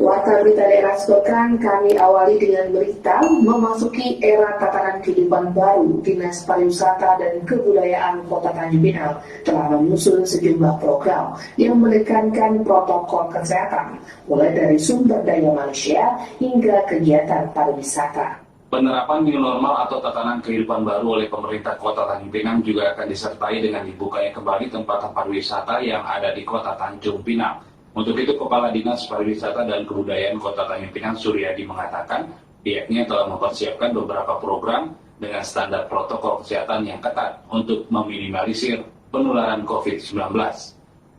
Warta berita daerah sepekan kami awali dengan berita memasuki era tatanan kehidupan baru. Dinas Pariwisata dan Kebudayaan Kota Tanjung Pinang telah menyusun sejumlah program yang menekankan protokol kesehatan, mulai dari sumber daya manusia hingga kegiatan pariwisata. Penerapan new normal atau tatanan kehidupan baru oleh pemerintah Kota Tanjung Pinang juga akan disertai dengan dibukanya kembali tempat pariwisata yang ada di Kota Tanjung Pinang. Untuk itu, Kepala Dinas Pariwisata dan Kebudayaan Kota Tanjung Pinang Suryadi mengatakan pihaknya telah mempersiapkan beberapa program dengan standar protokol kesehatan yang ketat untuk meminimalisir penularan COVID-19.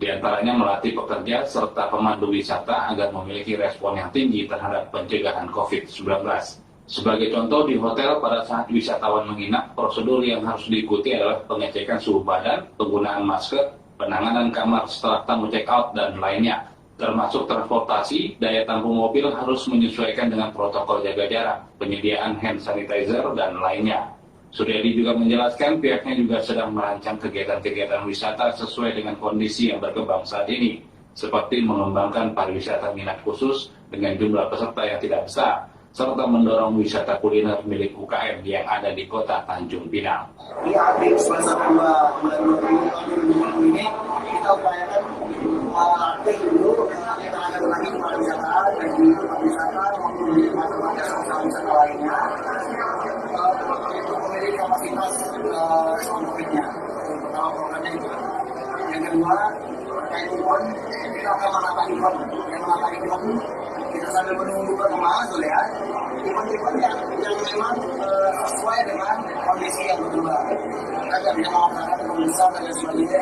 Di antaranya melatih pekerja serta pemandu wisata agar memiliki respon yang tinggi terhadap pencegahan COVID-19. Sebagai contoh, di hotel pada saat wisatawan menginap, prosedur yang harus diikuti adalah pengecekan suhu badan, penggunaan masker, penanganan kamar setelah tamu check out, dan lainnya. Termasuk transportasi, daya tampung mobil harus menyesuaikan dengan protokol jaga jarak, penyediaan hand sanitizer, dan lainnya. Suryadi juga menjelaskan pihaknya juga sedang merancang kegiatan-kegiatan wisata sesuai dengan kondisi yang berkembang saat ini, seperti mengembangkan pariwisata minat khusus dengan jumlah peserta yang tidak besar, serta mendorong wisata kuliner milik UKM yang ada di Kota Tanjung Pinang. Di akhir semester 2 bulan 2020 ini kita upayakan melatih dulu tenaga lagi pariwisata dan di pariwisata maupun di tempat-tempat wisata lainnya untuk memiliki kapasitas COVID-nya. Pertama programnya itu. Yang kedua terkait event, kita akan menata event. Yang menata event kita sambil menunggu perkembangan tuh ya, event-event yang memang sesuai dengan kondisi yang berubah. Kita bisa melaksanakan pemeriksaan dan sebagainya.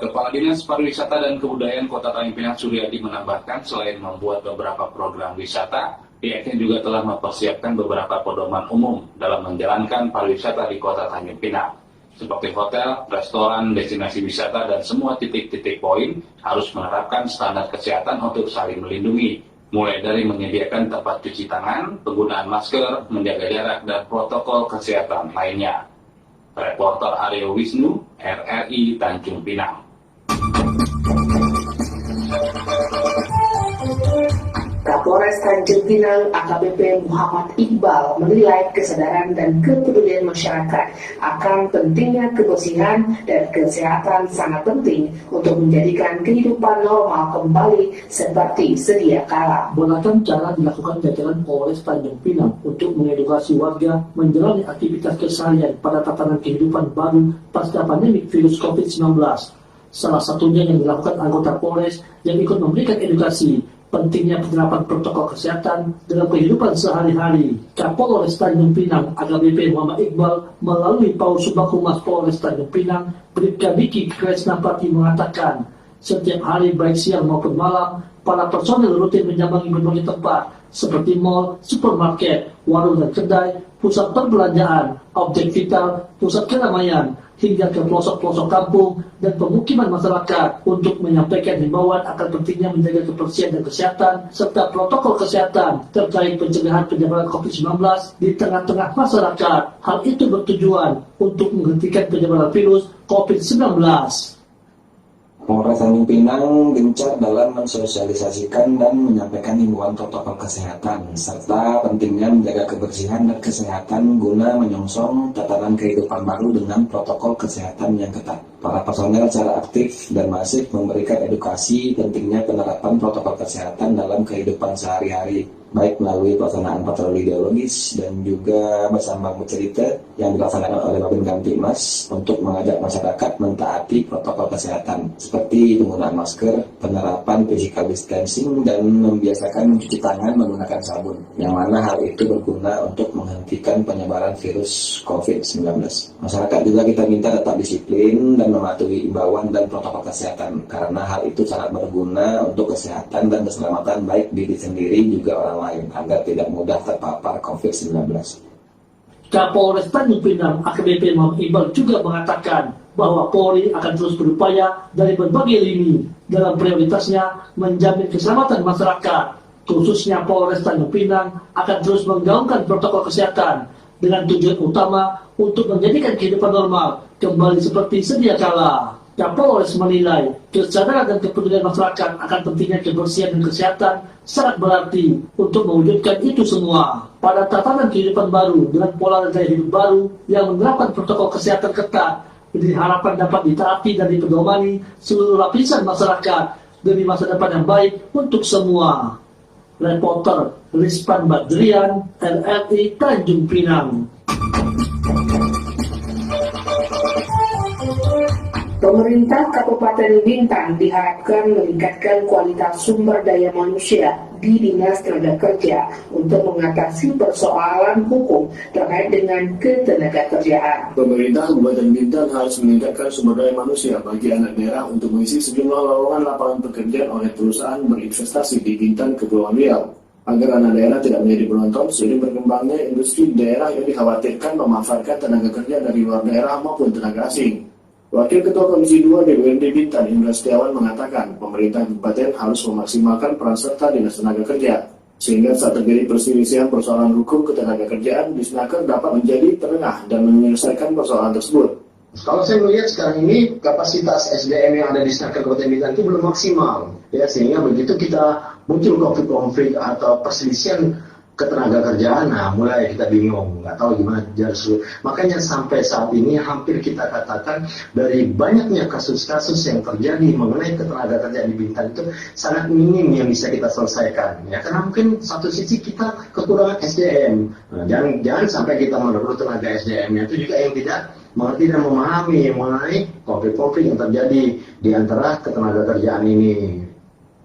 Kepala Dinas Pariwisata dan Kebudayaan Kota Tanjung Pinang Suryadi menambahkan selain membuat beberapa program wisata, pihaknya juga telah mempersiapkan beberapa pedoman umum dalam menjalankan pariwisata di Kota Tanjung Pinang. Seperti hotel, restoran, destinasi wisata, dan semua titik-titik poin harus menerapkan standar kesehatan untuk saling melindungi, mulai dari menyediakan tempat cuci tangan, penggunaan masker, menjaga jarak, dan protokol kesehatan lainnya. Reporter Aryo Wisnu, RRI Tanjung Pinang. Kapolres Tanjung Pinang AKBP Muhammad Iqbal menilai kesadaran dan kepedulian masyarakat akan pentingnya kebersihan dan kesehatan sangat penting untuk menjadikan kehidupan normal kembali seperti sedia kala. Beragam cara dilakukan jajaran Polres Tanjung Pinang untuk mengedukasi warga menjalani aktivitas keseharian pada tatanan kehidupan baru pasca pandemi virus COVID-19. Salah satunya yang dilakukan anggota Polres yang ikut memberikan edukasi pentingnya penerapan protokol kesehatan dalam kehidupan sehari-hari. Kapolres Tanjung Pinang AKBP Muhammad Iqbal melalui Paus Subaghumas Polres Tanjung Pinang, Bribka Diki Kresnapati mengatakan, setiap hari baik siang maupun malam, para personel rutin menyambangi berbagai tempat seperti mal, supermarket, warung dan kedai, pusat perbelanjaan, objek vital, pusat keramaian, hingga ke pelosok-pelosok kampung dan pemukiman masyarakat untuk menyampaikan himbauan akan pentingnya menjaga kebersihan dan kesehatan serta protokol kesehatan terkait pencegahan penyebaran COVID-19 di tengah-tengah masyarakat. Hal itu bertujuan untuk menghentikan penyebaran virus COVID-19. Polres Tanjung Pinang gencar dalam mensosialisasikan dan menyampaikan himbauan protokol kesehatan serta pentingnya menjaga kebersihan dan kesehatan guna menyongsong tatanan kehidupan baru dengan protokol kesehatan yang ketat. Para personel secara aktif dan masif memberikan edukasi pentingnya penerapan protokol kesehatan dalam kehidupan sehari-hari, baik melalui pelaksanaan patroli ideologis dan juga bersama bercerita yang dilaksanakan oleh Babin Kamtibmas untuk mengajak masyarakat mentaati protokol kesehatan seperti penggunaan masker, penerapan physical distancing, dan membiasakan mencuci tangan menggunakan sabun, yang mana hal itu berguna untuk menghentikan penyebaran virus COVID-19. Masyarakat juga kita minta tetap disiplin dan mematuhi imbauan dan protokol kesehatan karena hal itu sangat berguna untuk kesehatan dan keselamatan baik diri sendiri juga orang lain agar tidak mudah terpapar COVID-19. Kapolres Tanjung Pinang AKBP Muhammad Iqbal juga mengatakan bahwa Polri akan terus berupaya dari berbagai lini dalam prioritasnya menjamin keselamatan masyarakat. Khususnya Polres Tanjung Pinang akan terus menggaungkan protokol kesehatan dengan tujuan utama untuk menjadikan kehidupan normal kembali seperti sedia kala. Kapolres menilai kesadaran dan kepedulian masyarakat akan pentingnya kebersihan dan kesehatan sangat berarti untuk mewujudkan itu semua. Pada tatanan kehidupan baru dengan pola dan gaya hidup baru yang menerapkan protokol kesehatan ketat, ini harapan dapat ditaati dan dipedomani seluruh lapisan masyarakat demi masa depan yang baik untuk semua. Reporter Rispan Badrian, RRI Tanjung Pinang. Pemerintah Kabupaten Bintan diharapkan meningkatkan kualitas sumber daya manusia di Dinas Tenaga Kerja untuk mengatasi persoalan hukum terkait dengan ketenagakerjaan. Pemerintah Kabupaten Bintan harus meningkatkan sumber daya manusia bagi anak daerah untuk mengisi sejumlah lowongan lapangan pekerjaan oleh perusahaan berinvestasi di Bintan, Kepulauan Riau. Agar anak daerah tidak menjadi penonton, seiring berkembangnya industri di daerah yang dikhawatirkan memanfaatkan tenaga kerja dari luar daerah maupun tenaga asing. Wakil Ketua Komisi 2 DPRD Bintan, Indra Setiawan, mengatakan pemerintah kabupaten harus memaksimalkan peran serta Dinas Tenaga Kerja, sehingga saat terjadi perselisihan persoalan hukum ketenagakerjaan, Disnaker dapat menjadi penengah dan menyelesaikan persoalan tersebut. Kalau saya melihat sekarang ini kapasitas SDM yang ada di Disnaker Kabupaten Bintan itu belum maksimal, ya, sehingga begitu kita muncul konflik-konflik atau perselisihan ketenaga kerjaan, nah mulai kita bingung, nggak tahu gimana jalur. Makanya sampai saat ini hampir kita katakan dari banyaknya kasus-kasus yang terjadi mengenai ketenaga kerjaan di Bintan itu sangat minim yang bisa kita selesaikan. Ya, karena mungkin satu sisi kita kekurangan SDM. Nah, jangan sampai kita merekrut tenaga SDM itu juga yang tidak mengerti dan memahami mengenai konflik-konflik yang terjadi di antara ketenaga kerjaan ini.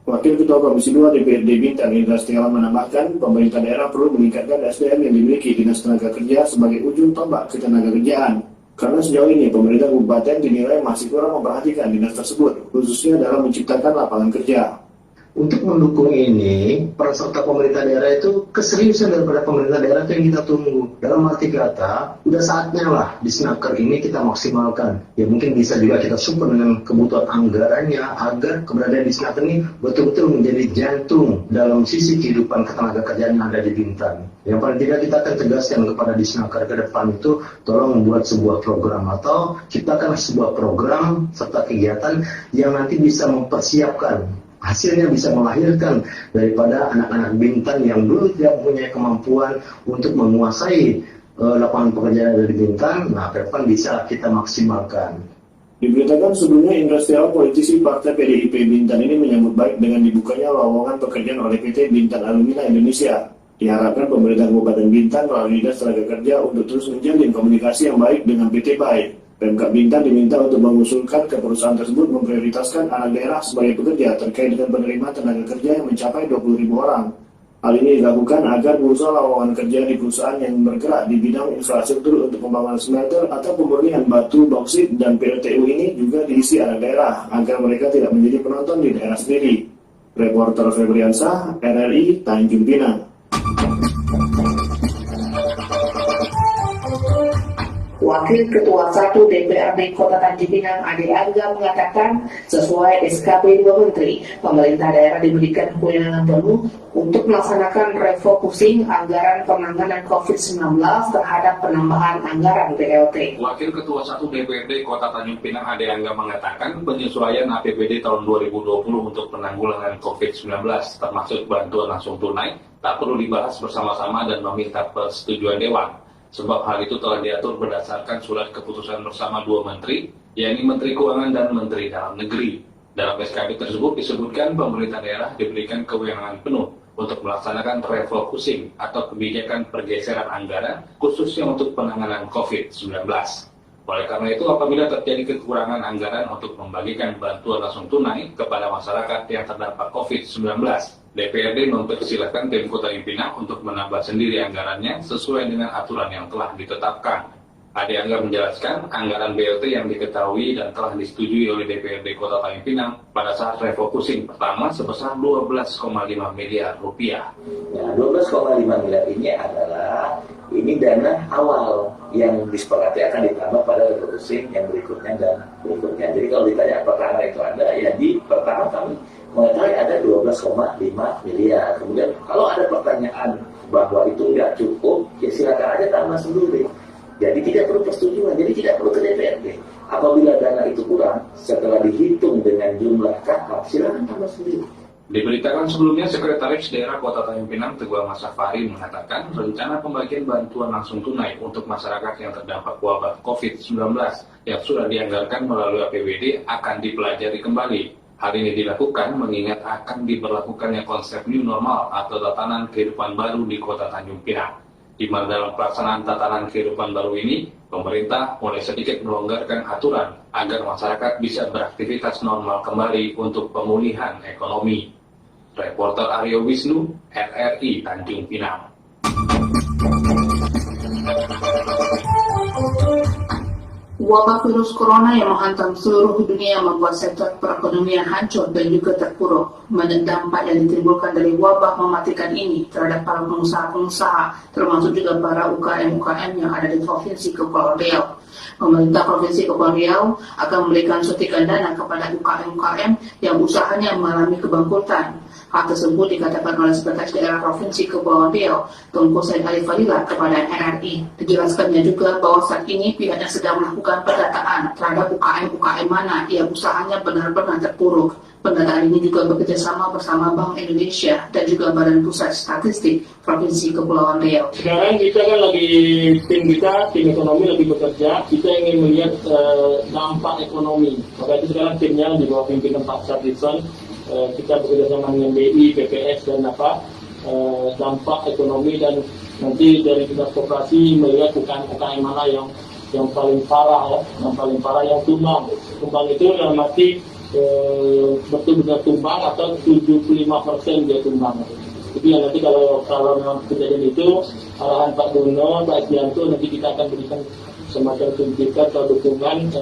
Wakil Ketua Komisi 2 DPRD Bintan, Indra Setiawan, menambahkan pemerintah daerah perlu meningkatkan SDM yang dimiliki Dinas Tenaga Kerja sebagai ujung tombak ketenaga kerjaan. Karena sejauh ini pemerintah kabupaten dinilai masih kurang memperhatikan dinas tersebut, khususnya dalam menciptakan lapangan kerja. Untuk mendukung ini, peran serta pemerintah daerah itu keseriusan daripada pemerintah daerah itu yang kita tunggu. Dalam arti kata, udah saatnya lah di Disnaker ini kita maksimalkan. Ya mungkin bisa juga kita support dengan kebutuhan anggarannya agar keberadaan di Disnaker ini betul-betul menjadi jantung dalam sisi kehidupan ketenaga kerjaan yang ada di Bintan. Yang paling tidak kita akan tegaskan kepada Disnaker ke depan itu tolong membuat sebuah program atau ciptakan sebuah program serta kegiatan yang nanti bisa mempersiapkan, hasilnya bisa melahirkan daripada anak-anak Bintan yang dulu tidak mempunyai kemampuan untuk menguasai lapangan pekerjaan yang ada di Bintan. Nah, ke depan bisa kita maksimalkan. Diberitakan sebelumnya, Indra Setiawan, politisi Partai PDIP Bintan ini menyambut baik dengan dibukanya lowongan pekerjaan oleh PT Bintan Alumina Indonesia. Diharapkan pemerintah Kabupaten Bintan melalui Dinas Tenaga Kerja untuk terus menjalin komunikasi yang baik dengan PT BAI. Pemkab Bintan diminta untuk mengusulkan ke perusahaan tersebut memprioritaskan anak daerah sebagai pekerja terkait dengan penerima tenaga kerja yang mencapai 20.000 orang. Hal ini dilakukan agar berusaha lowongan kerja di perusahaan yang bergerak di bidang infrastruktur untuk pembangunan smelter atau pemurnian batu bauksit dan PLTU ini juga diisi anak daerah agar mereka tidak menjadi penonton di daerah sendiri. Reporter Febriansah, RRI Tanjung Pinang. Wakil Ketua 1 DPRD Kota Tanjung Pinang, Ade Angga, mengatakan sesuai SKP 2 Menteri, pemerintah daerah diberikan kewenangan penuh untuk melaksanakan refocusing anggaran penanganan COVID-19 terhadap penambahan anggaran BLT. Wakil Ketua 1 DPRD Kota Tanjung Pinang, Ade Angga, mengatakan penyesuaian APBD tahun 2020 untuk penanggulangan COVID-19 termasuk bantuan langsung tunai tak perlu dibahas bersama-sama dan meminta persetujuan Dewan. Sebab hal itu telah diatur berdasarkan surat keputusan bersama dua menteri, yakni Menteri Keuangan dan Menteri Dalam Negeri. Dalam SKP tersebut disebutkan pemerintah daerah diberikan kewenangan penuh untuk melaksanakan refocusing atau kebijakan pergeseran anggaran khususnya untuk penanganan COVID-19. Oleh karena itu, apabila terjadi kekurangan anggaran untuk membagikan bantuan langsung tunai kepada masyarakat yang terdampak COVID-19, DPRD mempersilahkan tim Kota Tanjung untuk menambah sendiri anggarannya sesuai dengan aturan yang telah ditetapkan. Ade Angga menjelaskan anggaran BLT yang diketahui dan telah disetujui oleh DPRD Kota Tanjung Pinang pada saat refocusing pertama sebesar 12,5 miliar rupiah. Ya, 12,5 miliar ini adalah dana awal yang disepakati akan ditambah pada refocusing yang berikutnya dan berikutnya. Jadi kalau ditanya apakah itu ada, ya di pertama kami mengetahui ada 12,5 miliar. Kemudian kalau ada pertanyaan bahwa itu nggak cukup, ya silakan aja tambah sendiri. Jadi tidak perlu persetujuan, jadi tidak perlu ke DPRD. Apabila dana itu kurang, setelah dihitung dengan jumlah kakak, silakan tambah sendiri. Diberitakan sebelumnya, Sekretaris Daerah Kota Tanjung Pinang Teguh Ahmad Safari mengatakan rencana pembagian bantuan langsung tunai untuk masyarakat yang terdampak wabah COVID-19 yang sudah dianggarkan melalui APBD akan dipelajari kembali. Hal ini dilakukan mengingat akan diberlakukannya konsep new normal atau tatanan kehidupan baru di Kota Tanjung Pinang. Di mana dalam pelaksanaan tatanan kehidupan baru ini, pemerintah mulai sedikit melonggarkan aturan agar masyarakat bisa beraktivitas normal kembali untuk pemulihan ekonomi. Reporter Aryo Wisnu, RRI Tanjung Pinang. Wabah virus corona yang menghantam seluruh dunia membuat sektor perekonomian hancur dan juga terpuruk. Banyak dampak yang ditimbulkan dari wabah mematikan ini terhadap para pengusaha-pengusaha, termasuk juga para UKM-UKM yang ada di Provinsi Kepulauan Riau. Pemerintah Provinsi Kepulauan Riau akan memberikan suntikan dana kepada UKM-UKM yang usahanya mengalami kebangkrutan. Hal tersebut dikatakan oleh Sekretaris Daerah Provinsi Kepulauan Riau, Tunku Said Ali Fadila kepada RRI. Dijelaskannya juga bahwa saat ini pihaknya sedang melakukan pendataan terhadap UKM-UKM mana yang usahanya benar-benar terpuruk. Pendataan ini juga bekerjasama bersama Bank Indonesia dan juga Badan Pusat Statistik Provinsi Kepulauan Riau. Sekarang kita kan lagi tim ekonomi lagi bekerja, kita ingin melihat dampak ekonomi. Maka itu sekarang timnya di bawah pimpinan Pak Sarlison, kita bekerjasama dengan BI, BPS dan dampak ekonomi, dan nanti dari dinas koperasi melihat UKM mana yang paling parah yang tumbang itu dalam arti betul-betul tumbang atau 75% dia tumbang. Jadi nanti kalau memang kejadian itu, arahan Pak Dono, Pak Estianto, nanti kita akan berikan semacam suntikan atau dukungan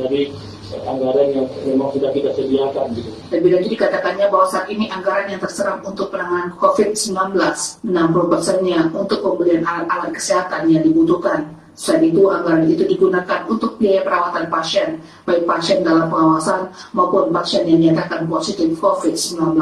dari anggaran yang memang sudah kita sediakan. Gitu. Lebih lanjut dikatakannya bahwa saat ini anggaran yang terserap untuk penanganan COVID-19, 60%-nya untuk pembelian alat-alat kesehatan yang dibutuhkan. Selain itu, anggaran itu digunakan untuk biaya perawatan pasien, baik pasien dalam pengawasan maupun pasien yang dinyatakan positif COVID-19.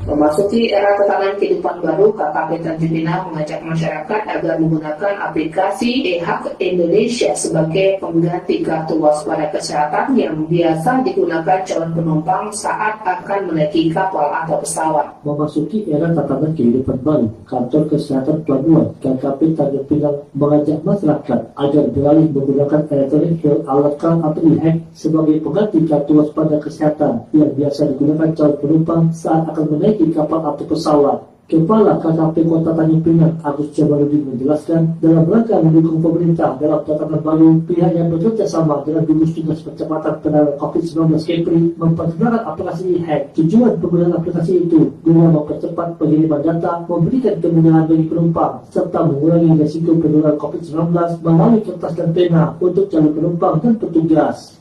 Memasuki era tatanan kehidupan baru, KKP Tanjung Pinang mengajak masyarakat agar menggunakan aplikasi e-Hak Indonesia sebagai pengganti kartu waspada kesehatan yang biasa digunakan calon penumpang saat akan menaiki kapal atau pesawat. Memasuki era tatanan kehidupan baru, Kantor Kesehatan Pelabuhan KKP Tanjung Pinang mengajak masyarakat agar beralih menggunakan elektronik alat card atau e-Hak sebagai pengganti kartu waspada kesehatan yang biasa digunakan calon penumpang saat akan menaiki kapal atau pesawat. Kepala KKP Kota Tanjung Pinang Agus Jamaludin menjelaskan dalam rangka mendukung pemerintah dalam tatanan baru, pihaknya bekerja sama dengan gugus tugas percepatan penanganan COVID-19 Kepri memperkenalkan aplikasi e-Hak. Tujuan penggunaan aplikasi itu guna mempercepat pengiriman data, memberikan kemudahan bagi penumpang, serta mengurangi risiko penularan COVID-19 melalui kertas dan pena untuk calon penumpang dan petugas.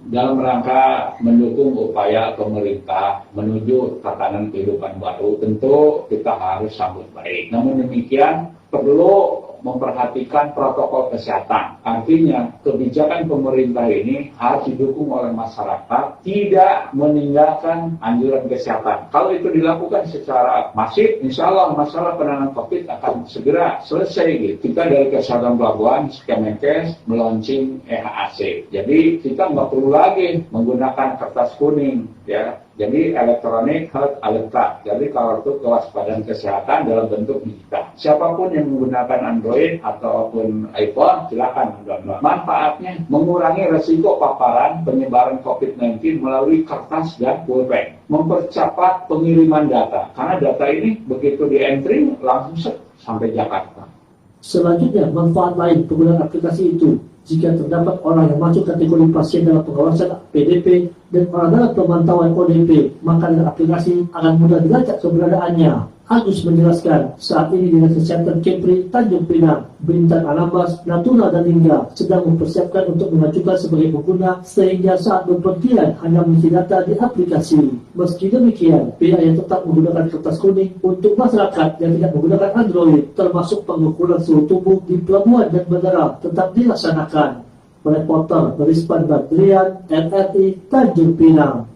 Dalam rangka mendukung upaya pemerintah menuju tatanan kehidupan baru, tentu kita harus sambut baik. Namun demikian, perlu memperhatikan protokol kesehatan. Artinya, kebijakan pemerintah ini harus didukung oleh masyarakat, tidak meninggalkan anjuran kesehatan. Kalau itu dilakukan secara masif, insya Allah masalah penanganan COVID akan segera selesai. Gitu. Kita dari Kesehatan Pelabuhan, Kemenkes, melaunching EHAC. Jadi, kita nggak perlu lagi menggunakan kertas kuning, ya. Jadi elektronik health alert card. Jadi kartu kewaspadaan kesehatan dalam bentuk digital. Siapapun yang menggunakan Android ataupun iPhone, silakan download. Manfaatnya mengurangi resiko paparan penyebaran COVID-19 melalui kertas dan pulpen. Mempercepat pengiriman data. Karena data ini begitu di-entry langsung sampai Jakarta. Selanjutnya, manfaat lain penggunaan aplikasi itu. Jika terdapat orang yang masuk kategori pasien dalam pengawasan PDP dan orang dalam pemantauan ODP, maka dengan aplikasi akan mudah dilacak keberadaannya. Agus menjelaskan, saat ini Dinas Kesehatan Kepri Tanjung Pinang, Bintan Anambas, Natuna dan Lingga sedang mempersiapkan untuk mengajukan sebagai pengguna sehingga saat bepergian hanya mengisi data di aplikasi. Meski demikian, pihaknya tetap menggunakan kertas kuning untuk masyarakat yang tidak menggunakan Android, termasuk pengukuran suhu tubuh di pelabuhan dan bandara tetap dilaksanakan. Reporter Rizpan Badrian, RRI Tanjung Pinang.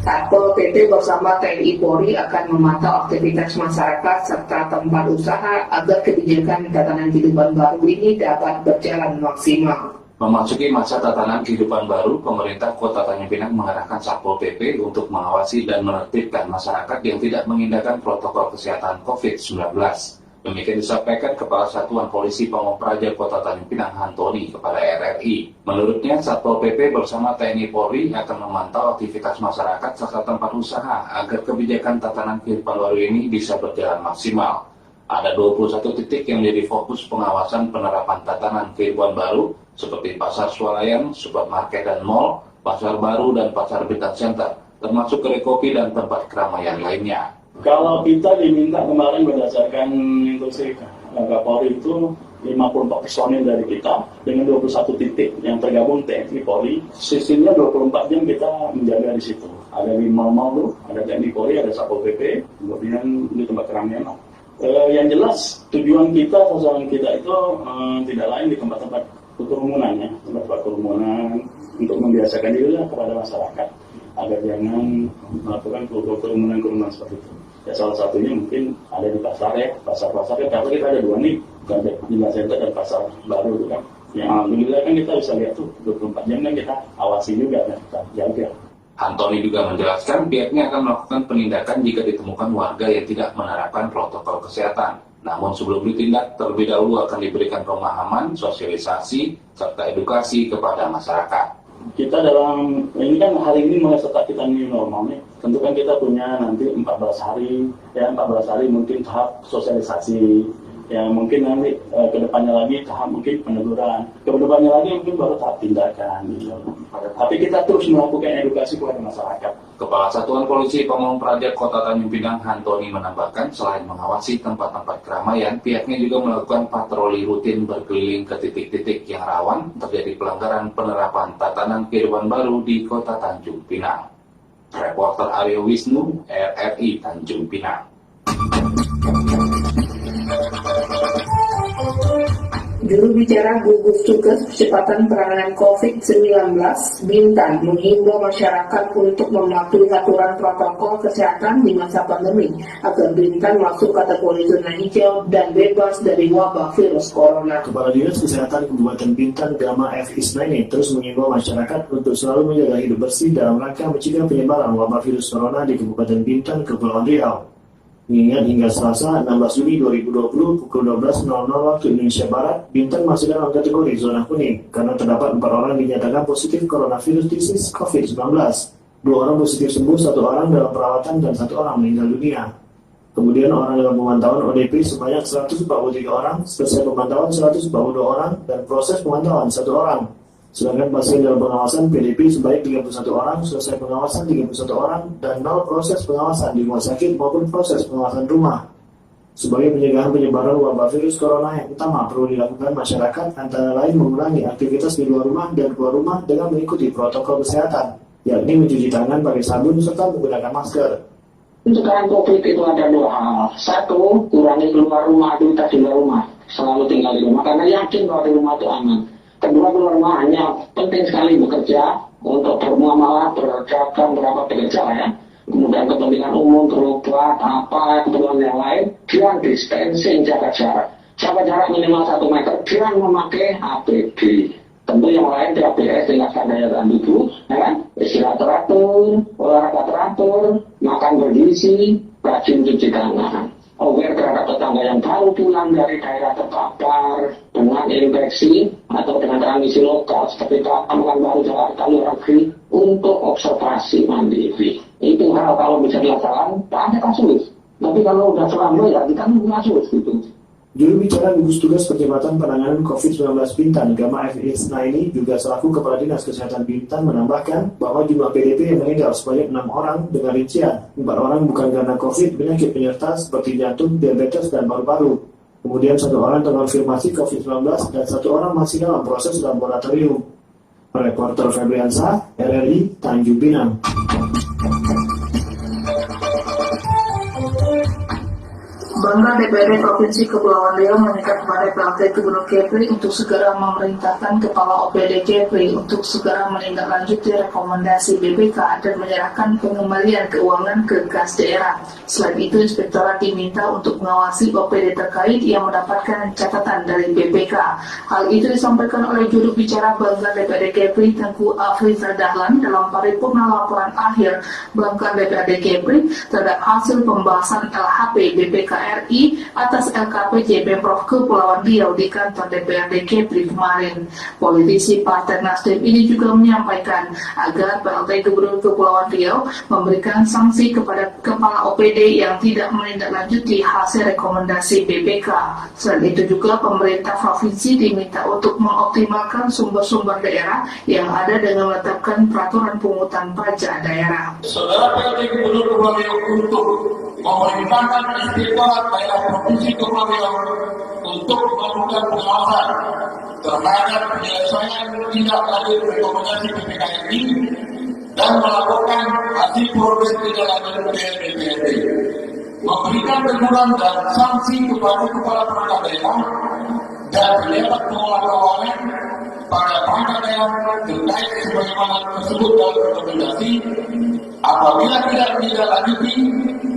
Satpol PP bersama TNI Polri akan memantau aktivitas masyarakat serta tempat usaha agar kebijakan tatanan kehidupan baru ini dapat berjalan maksimal. Memasuki masa tatanan kehidupan baru, pemerintah Kota Tanjung Pinang mengarahkan Satpol PP untuk mengawasi dan menertibkan masyarakat yang tidak mengindahkan protokol kesehatan COVID-19. Demikian disampaikan Kepala Satuan Polisi Pamong Praja Kota Tanjung Pinang Hantoni kepada RRI. Menurutnya, Satpol PP bersama TNI Polri akan memantau aktivitas masyarakat serta tempat usaha agar kebijakan tatanan kehidupan baru ini bisa berjalan maksimal. Ada 21 titik yang menjadi fokus pengawasan penerapan tatanan kehidupan baru seperti pasar swalayan, supermarket dan mal, pasar baru dan pasar bintang center, termasuk kedai kopi dan tempat keramaian lainnya. Kalau kita diminta kemarin berdasarkan instruksi Kapolri itu 54 personil dari kita dengan 21 titik yang tergabung TNI Polri. Sistemnya 24 jam kita menjaga di situ. Ada di mal-mal tuh, ada TNI Polri, ada Satpol PP, kemudian di tempat keramaian. Yang jelas tujuan kita, sasaran kita itu tidak lain di tempat-tempat kerumunan ya, tempat-tempat kerumunan untuk membiasakan diri kepada masyarakat agar jangan melakukan kerumunan seperti itu. Ya salah satunya mungkin ada di pasar ya, pasar-pasar ya, karena kita ada dua nih, di center dan pasar baru itu kan. Yang alhamdulillah kan kita bisa lihat tuh 24 jam kan kita awasi juga dan kita jaga. Hantoni juga menjelaskan pihaknya akan melakukan penindakan jika ditemukan warga yang tidak menerapkan protokol kesehatan. Namun sebelum ditindak, terlebih dahulu akan diberikan pemahaman, sosialisasi, serta edukasi kepada masyarakat. Kita dalam, ini kan hari ini mulai setelah kita new normalnya, tentu kan kita punya nanti 14 hari, ya 14 hari mungkin tahap sosialisasi, ya mungkin nanti kedepannya lagi tahap mungkin peneguran, kedepannya lagi mungkin baru tahap tindakan. Gitu. Tapi kita terus melakukan edukasi kepada masyarakat. Kepala Satuan Polisi Pamong Praja Kota Tanjung Pinang Hantoni menambahkan selain mengawasi tempat-tempat keramaian, pihaknya juga melakukan patroli rutin berkeliling ke titik-titik yang rawan terjadi pelanggaran penerapan tatanan kehidupan baru di Kota Tanjung Pinang. Reporter Aryo Wisnu, RRI Tanjung Pinang. Juru bicara gugus tugas percepatan penanganan COVID-19 Bintan menghimbau masyarakat untuk mematuhi aturan protokol kesehatan di masa pandemi agar Bintan masuk kategori zona hijau dan bebas dari wabah virus corona. Kepala Dinas Kesehatan Kabupaten Bintan Gama F. Isnaini terus mengimbau masyarakat untuk selalu menjaga hidup bersih dalam rangka mencegah penyebaran wabah virus corona di Kabupaten Bintan, Kepulauan Riau. Mengingat hingga Selasa 16 Juli 2020 pukul 12.00 waktu Indonesia Barat, Bintan masih dalam kategori zona kuning karena terdapat 4 orang dinyatakan positif coronavirus disease COVID-19. 2 orang positif sembuh, 1 orang dalam perawatan dan 1 orang meninggal dunia. Kemudian orang dalam pemantauan ODP sebanyak 143 orang, selesai pemantauan 142 orang, dan proses pemantauan 1 orang. Sedangkan pasien dalam pengawasan PDP sebanyak 31 orang, selesai pengawasan 31 orang, dan 0 proses pengawasan di rumah sakit maupun proses pengawasan rumah. Sebagai pencegahan penyebaran wabah virus corona yang utama perlu dilakukan masyarakat antara lain mengurangi aktivitas di luar rumah dan keluar rumah dengan mengikuti protokol kesehatan, yakni mencuci tangan pakai sabun serta menggunakan masker. Pencegahan COVID itu ada 2 hal. 1, kurangi keluar rumah, aktivitas di luar rumah. Selalu tinggal di rumah karena yakin bahwa di rumah itu aman. Kedua, keluar rumah hanya penting sekali bekerja untuk bermuamalah, berdagang, berapa bekerja ya. Kemudian kepentingan umum, berobat, apa keperluan yang lain, dan distancing, jaga jarak. Jaga jarak minimal 1 meter, dan memakai APD. Tentu yang lain THBS tingkatkan daya tahan tubuh, ya kan? Istirahat teratur, olahraga teratur, makan bergizi, rajin cuci tangan. Aware terhadap tetangga yang baru pulang dari daerah terpapar dengan infeksi atau dengan transmisi lokal seperti Pekanbaru baru Jakarta luar negeri untuk observasi mandiri. Itu hal kalau bisa dilaksanakan, tak ada kasus. Tapi kalau udah selama ya kita nunggu kasus gitu. Juru bicara gugus tugas percepatan penanganan COVID-19 Bintan Gama F. Isnaini juga selaku Kepala Dinas Kesehatan Bintan menambahkan bahwa jumlah PDP yang meninggal sebanyak 6 orang dengan rincian 4 orang bukan karena COVID, penyakit penyerta seperti jantung, diabetes, dan paru-paru. Kemudian 1 orang terkonfirmasi COVID-19 dan 1 orang masih dalam proses laboratorium. Reporter Febriansa, RRI Tanjung Pinang. Banggar DPRD Provinsi Kepulauan Riau meminta kepada PLT Gubernur Kepri untuk segera memerintahkan Kepala OPD Kepri untuk segera menindaklanjuti rekomendasi BPK dan menyerahkan pengembalian keuangan ke kas daerah. Selain itu, Inspektorat diminta untuk mengawasi OPD terkait yang mendapatkan catatan dari BPK. Hal itu disampaikan oleh juru bicara Banggar DPRD Kepri Tengku Afrizal Dahlan dalam paripurna laporan akhir Banggar DPRD Kepri terhadap hasil pembahasan LHP BPK RI atas LKPJ Pemprov Kepulauan Riau di kantor DPRD Kepri kemarin. Politisi Partai Nasdem ini juga menyampaikan agar PLT Gubernur Kepulauan Riau memberikan sanksi kepada kepala OPD yang tidak menindaklanjuti hasil rekomendasi BPK. Selain itu juga pemerintah provinsi diminta untuk mengoptimalkan sumber-sumber daerah yang ada dengan menetapkan peraturan pungutan pajak daerah. Saudara PLT Gubernur Kepulauan Riau untuk memerintahkan Inspektorat Daerah Provinsi Kepulauan Riau untuk melakukan pengawasan terhadap penyelesaian tindak lanjut rekomendasi BPK ini dan melakukan hasil progres tindak lanjut BPK, memberikan teguran dan sanksi kepada kepala perangkat daerah dan pejabat pengelola keuangan pada perangkat daerah terkait sebagaimana tersebut dalam rekomendasi apabila tidak ditindaklanjuti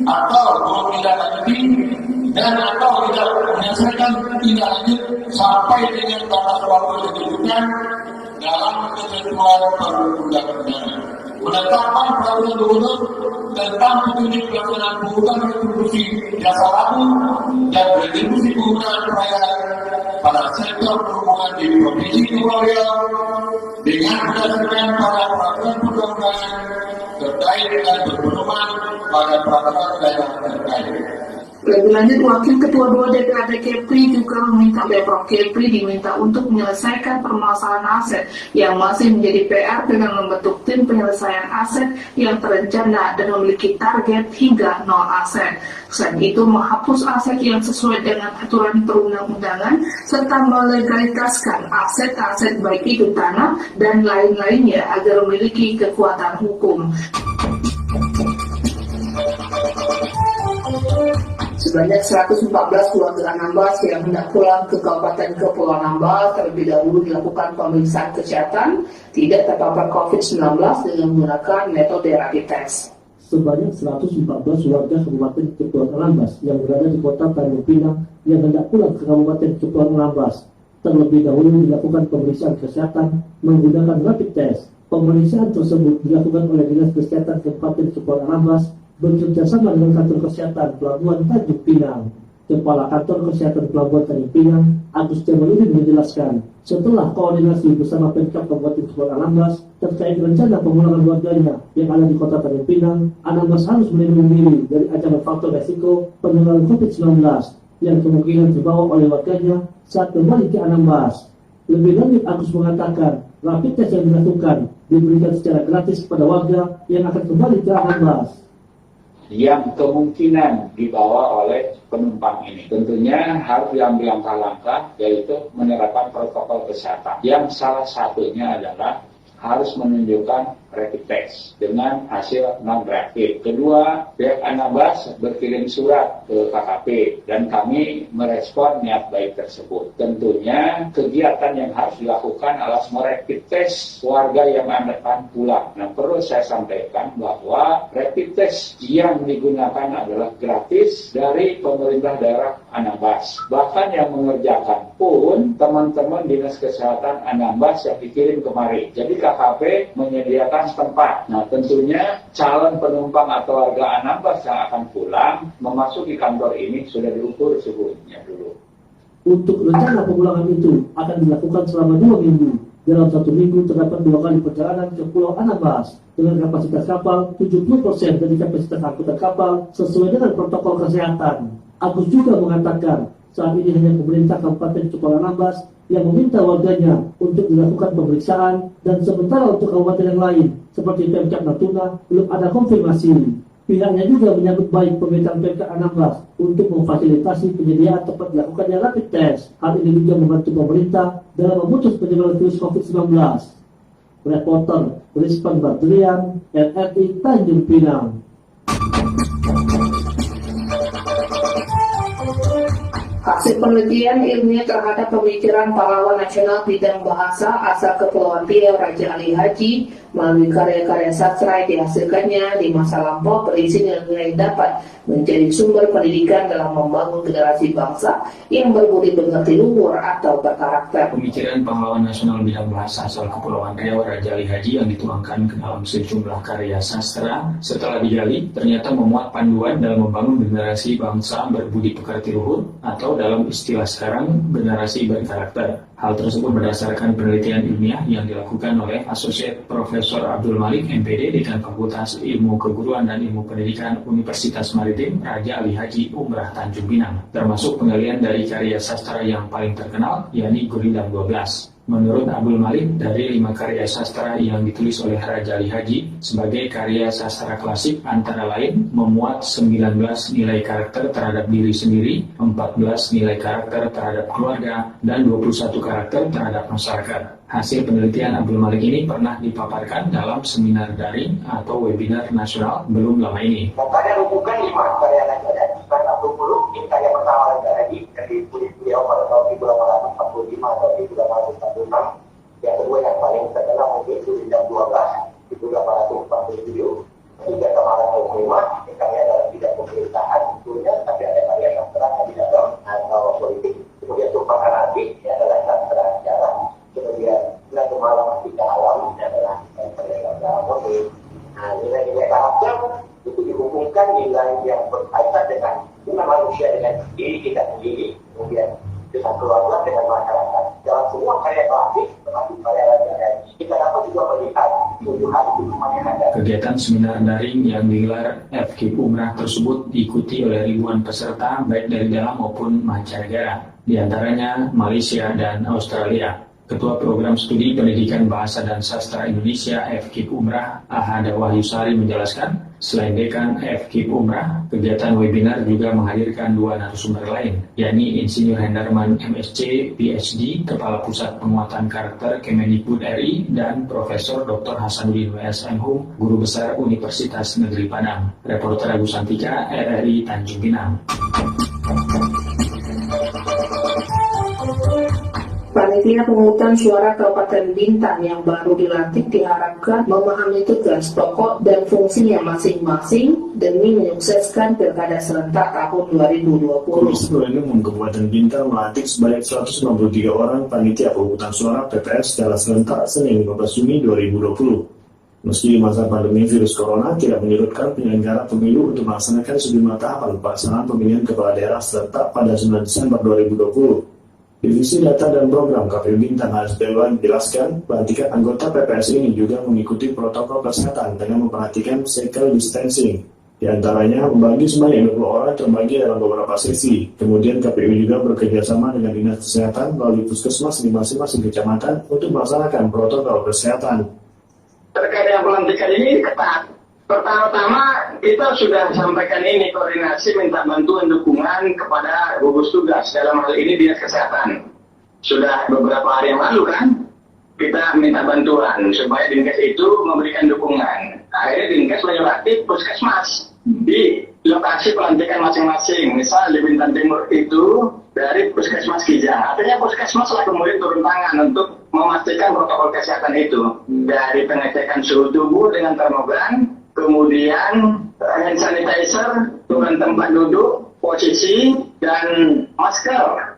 atau belum ditindaklanjuti dan atau tidak menyelesaikan tindak lanjut sampai dengan batas waktu yang ditentukan dalam ketentuan perundang-undangan. Menetapkan peraturan gubernur tentang petunjuk pelaksanaan pungutan retribusi jasa laku dan retribusi penggunaan perayaan pada sektor perhubungan di Provinsi Kepulauan Riau dengan berdasarkan pada peraturan perundang-undangan terkait dan berpedoman pada peraturan daerah terkait. Lebih lanjut, Wakil Ketua 2 DPRD Kepri juga meminta Pemprov Kepri diminta untuk menyelesaikan permasalahan aset yang masih menjadi PR dengan membentuk tim penyelesaian aset yang terencana dan memiliki target hingga 0 aset. Selain itu, menghapus aset yang sesuai dengan aturan perundang-undangan serta melegalitaskan aset-aset baik itu tanah dan lain-lainnya agar memiliki kekuatan hukum. Sebanyak 114 keluarga Anambas yang hendak pulang ke Kabupaten Kepulauan Anambas terlebih dahulu dilakukan pemeriksaan kesehatan tidak terpapar COVID-19 dengan menggunakan metode rapid test. Sebanyak 114 warga Kabupaten Kepulauan Anambas yang berada di kota Tanjung Pinang yang hendak pulang ke Kabupaten Kepulauan Anambas terlebih dahulu dilakukan pemeriksaan kesehatan menggunakan rapid test. Pemeriksaan tersebut dilakukan oleh Dinas Kesehatan Kabupaten Kepulauan Anambas bekerjasama dengan Kantor Kesehatan Pelabuhan Tanjung Pinang. Kepala Kantor Kesehatan Pelabuhan Tanjung Pinang, Agus Jamaludin menjelaskan, setelah koordinasi bersama Pemkab Kabupaten Kepulauan Anambas terkait rencana pemulangan warganya yang ada di Kota Tanjung Pinang, Anambas harus melindungi diri dari ancaman faktor resiko penularan COVID-19 yang kemungkinan terbawa oleh warganya saat kembali ke Anambas. Lebih lanjut, Agus mengatakan, rapid test yang dilakukan diberikan secara gratis kepada warga yang akan kembali ke Anambas yang kemungkinan dibawa oleh penumpang ini. Tentunya harus diambil langkah-langkah, yaitu menerapkan protokol kesehatan. Yang salah satunya adalah harus menunjukkan rapid test dengan hasil non-reaktif. Kedua, pihak Anambas berkirim surat ke KKP dan kami merespon niat baik tersebut. Tentunya kegiatan yang harus dilakukan adalah rapid test warga yang akan pulang. Nah, perlu saya sampaikan bahwa rapid test yang digunakan adalah gratis dari pemerintah daerah Anambas. Bahkan yang mengerjakan pun teman-teman Dinas Kesehatan Anambas yang dikirim kemari. Jadi KKP menyediakan tempat. Nah, tentunya calon penumpang atau warga Anambas yang akan pulang memasuki kantor ini sudah diukur suhunya dulu. Untuk rencana pemulangan itu akan dilakukan selama 2 minggu. Dalam 1 minggu terdapat 2 kali perjalanan ke Pulau Anambas dengan kapasitas kapal 70% dari kapasitas angkutan kapal sesuai dengan protokol kesehatan. Agus juga mengatakan saat ini hanya pemerintah Kabupaten Kepulauan Anambas yang meminta warganya untuk dilakukan pemeriksaan dan sementara untuk kabupaten yang lain seperti Pemkab Natuna belum ada konfirmasi. Pihaknya juga menyambut baik permintaan Pemkab Anambas untuk memfasilitasi penyediaan tempat dilakukannya rapid test. Hal ini juga membantu pemerintah dalam memutus penyebaran virus COVID-19. Reporter Rizpan Badrian, RRI Tanjung Pinang. Hasil penelitian ilmiah terhadap pemikiran pahlawan nasional bidang bahasa asal Kepulauan Riau Raja Ali Haji melalui karya-karya sastra yang dihasilkannya di masa lampau berisi nilai dapat menjadi sumber pendidikan dalam membangun generasi bangsa yang berbudi pekerti luhur atau berkarakter. Pemikiran pahlawan nasional bidang bahasa asal Kepulauan Riau Raja Ali Haji yang dituangkan ke dalam sejumlah karya sastra setelah digali ternyata memuat panduan dalam membangun generasi bangsa berbudi pekerti luhur atau dalam istilah sekarang generasi berkarakter. Hal tersebut berdasarkan penelitian ilmiah yang dilakukan oleh Asosiat Profesor Abdul Malik MPD Dekan Fakultas Ilmu Keguruan dan Ilmu Pendidikan Universitas Maritim Raja Ali Haji Umrah Tanjung Pinang, termasuk penggalian dari karya sastra yang paling terkenal yakni Gurindam 12. Menurut Abdul Malik, dari 5 karya sastra yang ditulis oleh Raja Ali Haji sebagai karya sastra klasik antara lain memuat 19 nilai karakter terhadap diri sendiri, 14 nilai karakter terhadap keluarga, dan 21 karakter terhadap masyarakat. Hasil penelitian Abdul Malik ini pernah dipaparkan dalam seminar daring atau webinar nasional belum lama ini. Karya bukan 5 karya nasional, karena 20 ini karya pertama Raja Haji dari beliau pada tahun 1845 atau 1846. Yang kedua yang paling terkenal mungkin Gurindam 12 1847. Ketiga Kemaran 25 yang karya dalam bidang pemerintahan tentunya, tapi ada karya sastra bidang atau politik. Kemudian Tumpahan Hati ini adalah sastra sejarah. Kemudian Bulan Malam Ketika Alam ini adalah karya sastra politik. Nah, nilai-nilai karakter itu dihubungkan nilai yang berkaitan dengan hubungan manusia dengan diri kita sendiri, kemudian dengan keluarga, dengan masyarakat. Dalam semua karya klasik, termasuk karya Raja Haji, kita dapat juga melihat tujuan hukuman yang ada. Kegiatan seminar daring yang digelar FKIP Umrah tersebut diikuti oleh ribuan peserta baik dari dalam maupun mancanegara, diantaranya Malaysia dan Australia. Ketua Program Studi Pendidikan Bahasa dan Sastra Indonesia FKIP Umrah Ahada Wahyusari menjelaskan, selain dekan FKIP Umrah, kegiatan webinar juga menghadirkan 2 narasumber lain, yakni Insinyur Hendarman MSc PhD, Kepala Pusat Penguatan Karakter Kemendikbud RI, dan Profesor Dr. Hasanuddin W.S. Hum, Guru Besar Universitas Negeri Padang. Reporter Agus Santika, RRI Tanjung Pinang. Panitia pemungutan suara Kabupaten Bintan yang baru dilantik diharapkan memahami tugas pokok dan fungsinya masing-masing demi menyukseskan Pilkada serentak tahun 2020. Komisi Pemilihan Umum Kabupaten Bintan melantik sebanyak 193 orang panitia pemungutan suara PPS secara serentak Senin 15 Juni 2020. Meski masa pandemi virus corona tidak menyurutkan penyelenggara pemilu untuk melaksanakan sejumlah tahapan pelaksanaan pemilihan kepala daerah serentak pada 9 Desember 2020. Divisi Data dan Program KPU Bintan Haris Dewan menjelaskan, pelantikan anggota PPS ini juga mengikuti protokol kesehatan dengan memperhatikan physical distancing. Di antaranya, membagi sebanyak 20 orang terbagi dalam beberapa sesi. Kemudian KPU juga bekerjasama dengan Dinas Kesehatan melalui puskesmas di masing-masing kecamatan untuk melaksanakan protokol kesehatan. Terkait dengan pelantikan ini ketat. Pertama-tama kita sudah sampaikan ini koordinasi minta bantuan dukungan kepada gugus tugas dalam hal ini Dinas Kesehatan. Sudah beberapa hari yang lalu kan kita minta bantuan supaya Dinkes itu memberikan dukungan. Akhirnya Dinkes menyurati puskesmas di lokasi pelantikan masing-masing. Misal di Bintan Timur itu dari puskesmas Kijang. Artinya puskesmas lah kemudian turun tangan untuk memastikan protokol kesehatan itu. Dari pengecekan suhu tubuh dengan termogan, kemudian hand sanitizer, turun tempat duduk, posisi, dan masker.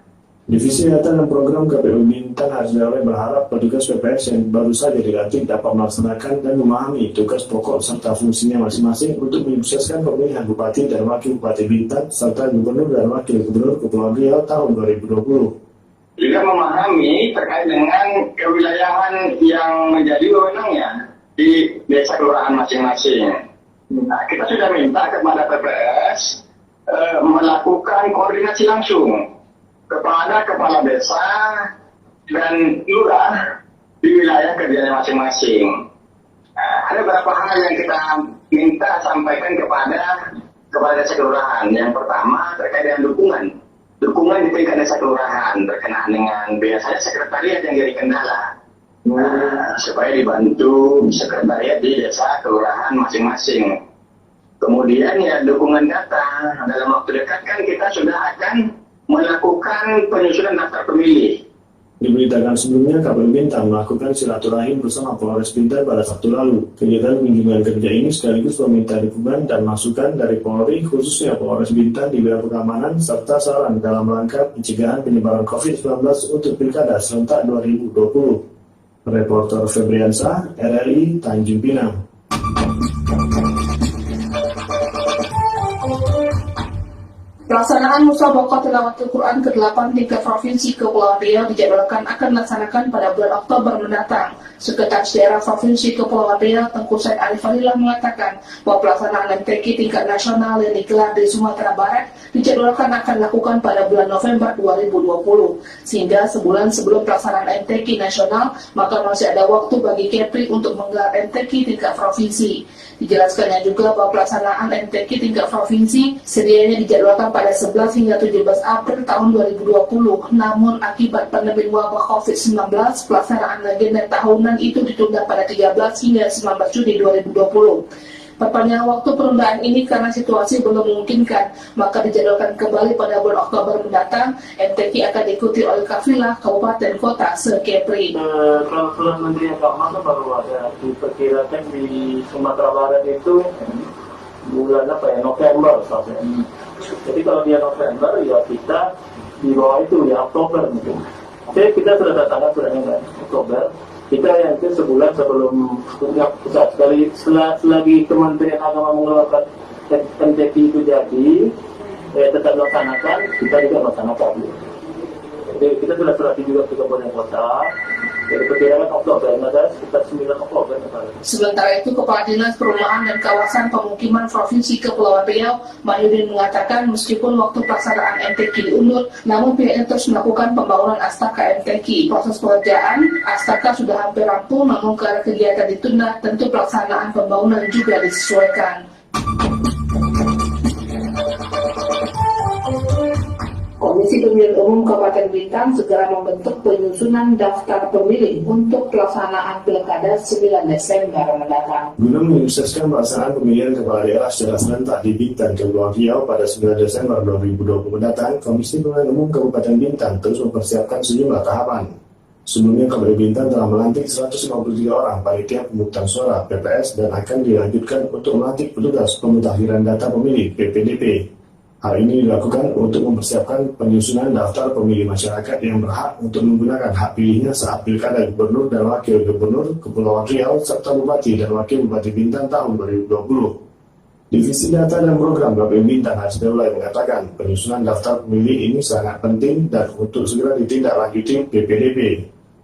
Divisi Data dan Program KPU Bintan Haris Dewan berharap petugas PPS yang baru saja dilantik dapat melaksanakan dan memahami tugas pokok serta fungsinya masing-masing untuk menyukseskan pemilihan Bupati dan Wakil Bupati Bintan serta Gubernur dan Wakil Gubernur Kepulauan Riau tahun 2020. Juga memahami terkait dengan kewilayahan yang menjadi wewenangnya di desa kelurahan masing-masing. Nah, kita sudah minta kepada PPS melakukan koordinasi langsung kepada kepala desa dan lurah di wilayah kerjanya masing-masing. Nah, ada beberapa hal yang kita minta sampaikan kepada desa kelurahan. Yang pertama terkait dengan dukungan di tingkat desa kelurahan berkenaan dengan biasanya sekretariat yang jadi kendala. Supaya dibantu sekretariat di desa kelurahan masing-masing. Kemudian ya dukungan data dalam waktu dekat kan kita sudah akan melakukan penyusunan daftar pemilih. Diberitakan sebelumnya, KPU Bintan melakukan silaturahim bersama Polres Bintan pada Sabtu lalu. Kegiatan kunjungan kerja ini sekaligus meminta dukungan dan masukan dari Polri, khususnya Polres Bintan di bidang pengamanan, serta saran dalam rangka pencegahan penyebaran COVID-19 untuk Pilkada serentak 2020. Reporter Febriansyah, RRI Tanjung Pinang. Pelaksanaan musabaqah tilawat Al-Quran ke-8 tingkat Provinsi Kepulauan Riau dijadwalkan akan dilaksanakan pada bulan Oktober mendatang. Sekretaris Daerah Provinsi Kepulauan Riau Tengku Said Arif Fadilah mengatakan bahwa pelaksanaan MTQ tingkat nasional yang digelar di Sumatera Barat dijadwalkan akan dilakukan pada bulan November 2020. Sehingga sebulan sebelum pelaksanaan MTQ nasional, maka masih ada waktu bagi Kepri untuk menggelar MTQ tingkat provinsi. Dijelaskannya juga bahwa pelaksanaan MTQ tingkat provinsi sedianya dijadwalkan pada 11 hingga 17 April tahun 2020. Namun akibat pandemi wabah COVID-19, pelaksanaan agenda tahunan itu ditunda pada 13 hingga 19 Juni 2020. Perpanjangan waktu penundaan ini karena situasi belum memungkinkan, maka dijadwalkan kembali pada bulan Oktober mendatang. MTQ akan diikuti oleh kafilah kabupaten kota se-Kepri. Peraturan Menteri Agama baru ada diperkirakan di Sumatera Barat itu bulan November saja. Jadi kalau dia November, ya kita di bawah itu ya Oktober mungkin. Jadi kita sudah datangkan sudah Oktober. Kita yang itu sebulan sebelum punya pusat sekali selagi Kementerian Agama mengeluarkan MTQ itu jadi tetap laksanakan, kita juga laksanakan. Jadi kita sudah serahkan juga ke kabupaten kota. Jadi perkiraan Oktober, ada sekitar 9 Oktober. Sementara itu, Kepala Dinas Perumahan dan Kawasan Pemukiman Provinsi Kepulauan Riau, Mahyudin mengatakan meskipun waktu pelaksanaan MTQ diundur, namun pihaknya terus melakukan pembangunan Astaka MTQ. Proses pengerjaan Astaka sudah hampir rampung, namun karena kegiatan ditunda, tentu pelaksanaan pembangunan juga disesuaikan. Komisi Pemilihan Umum Kabupaten Bintan segera membentuk penyusunan daftar pemilih untuk pelaksanaan Pilkada 9 Desember mendatang. Guna menyukseskan pelaksanaan pemilihan kepala daerah secara serentak di Bintan, Kepulauan Riau pada 9 Desember 2020 mendatang, Komisi Pemilihan Umum Kabupaten Bintan terus mempersiapkan sejumlah tahapan. Sebelumnya, KPU Bintan telah melantik 153 orang panitia pemungutan suara PPS dan akan dilanjutkan untuk melantik petugas pemutakhiran data pemilih PPDP. Hal ini dilakukan untuk mempersiapkan penyusunan daftar pemilih masyarakat yang berhak untuk menggunakan hak pilihnya saat Pilkada Gubernur dan Wakil Gubernur Kepulauan Riau serta Bupati dan Wakil Bupati Bintan tahun 2020. Divisi Data dan Program KPU Bintan Hasdaulai mengatakan penyusunan daftar pemilih ini sangat penting dan untuk segera ditindaklanjuti PPDP.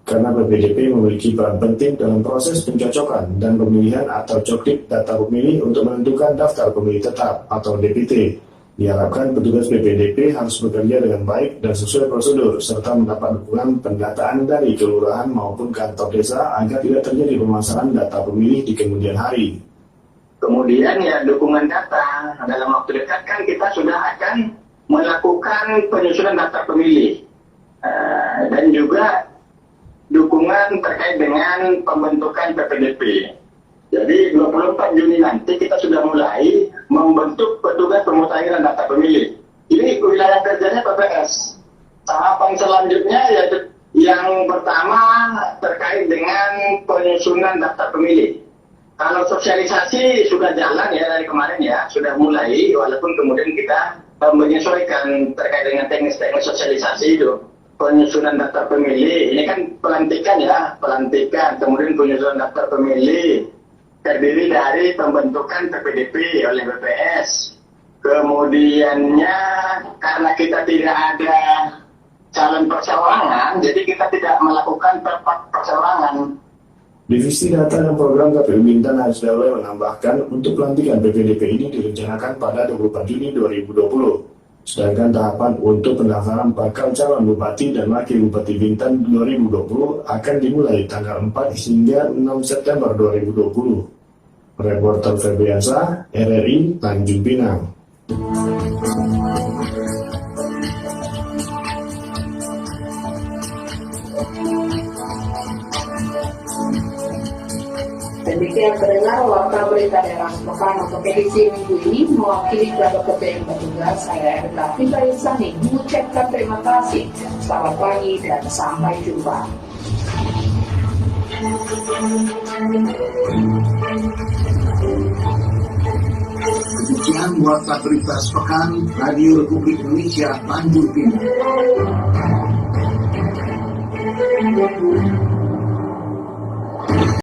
Karena PPDP memiliki peran penting dalam proses pencocokan dan pemilihan atau coklit data pemilih untuk menentukan daftar pemilih tetap atau DPT. Diharapkan petugas PPDP harus bekerja dengan baik dan sesuai prosedur, serta mendapat dukungan pendataan dari kelurahan maupun kantor desa agar tidak terjadi permasalahan data pemilih di kemudian hari. Kemudian ya dukungan data, dalam waktu dekat kan kita sudah akan melakukan penyusunan daftar pemilih. Dan juga dukungan terkait dengan pembentukan PPDP. Jadi 24 Juni nanti kita sudah mulai membentuk petugas pemutakhiran data pemilih. Ini wilayah kerjanya PPS. Tahapan selanjutnya yaitu yang pertama terkait dengan penyusunan daftar pemilih. Kalau sosialisasi sudah jalan ya dari kemarin ya, sudah mulai walaupun kemudian kita menyesuaikan terkait dengan teknis-teknis sosialisasi itu. Penyusunan daftar pemilih, ini kan pelantikan ya, pelantikan, kemudian penyusunan daftar pemilih terdiri dari pembentukan PPDP oleh BPS. Kemudiannya karena kita tidak ada calon perseorangan, jadi kita tidak melakukan perseorangan. Divisi Data dan Program KPU Bintan Hasdaulai menambahkan untuk pelantikan PPDP ini direncanakan pada 24 Juni 2020. Sedangkan tahapan untuk pendaftaran bakal calon Bupati dan Wakil Bupati Bintan 2020 akan dimulai tanggal 4 hingga 6 September 2020. Reporter Febriansyah, RRI Tanjung Pinang. Demikian pendengar warta berita daerah sepekan untuk edisi minggu ini, mewakili keluarga kerja yang bertugas, saya Erla Fitra Yusani mengucapkan terima kasih. Selamat pagi dan sampai jumpa. Demikian warta berita sepekan Radio Republik Indonesia Tanjung Pinang.